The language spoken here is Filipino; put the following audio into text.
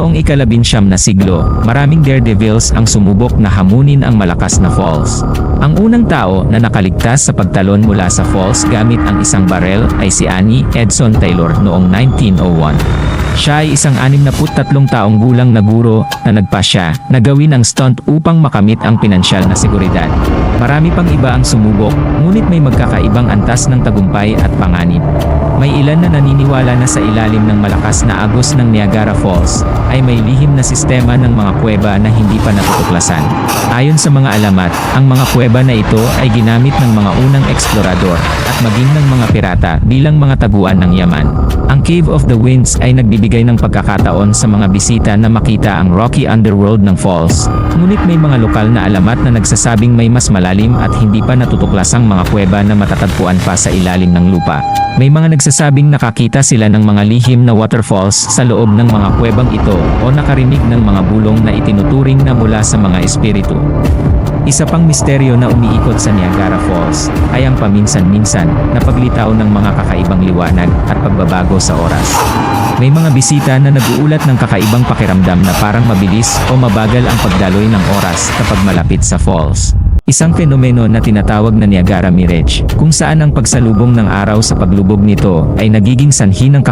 Noong ika-19 na siglo, maraming daredevils ang sumubok na hamunin ang malakas na falls. Ang unang tao na nakaligtas sa pagtalon mula sa falls gamit ang isang barel ay si Annie Edson Taylor noong 1901. Siya ay isang 63 taong gulang na guro na nagpasya na gawin ang stunt upang makamit ang pinansyal na seguridad. Marami pang iba ang sumubok, ngunit may magkakaibang antas ng tagumpay at panganib. May ilan na naniniwala na sa ilalim ng malakas na agos ng Niagara Falls ay may lihim na sistema ng mga kuweba na hindi pa natutuklasan. Ayon sa mga alamat, ang mga kuweba na ito ay ginamit ng mga unang eksplorador at maging ng mga pirata bilang mga taguan ng yaman. Ang Cave of the Winds ay nagbibigay ng pagkakataon sa mga bisita na makita ang rocky underworld ng falls. Ngunit may mga lokal na alamat na nagsasabing may mas malalim at hindi pa natutuklasang mga kuweba na matatagpuan pa sa ilalim ng lupa. May mga nagsasabing nakakita sila ng mga lihim na waterfalls sa loob ng mga kuwebang ito o nakarinig ng mga bulong na itinuturing na mula sa mga espiritu. Isa pang misteryo na umiikot sa Niagara Falls ay ang paminsan-minsan na paglitaw ng mga kakaibang liwanag at pagbabago sa oras. May mga bisita na nag-uulat ng kakaibang pakiramdam na parang mabilis o mabagal ang pagdaloy ng oras kapag malapit sa falls. Isang fenomeno na tinatawag na Niagara Mirage, kung saan ang pagsalubong ng araw sa paglubog nito ay nagiging sanhi ng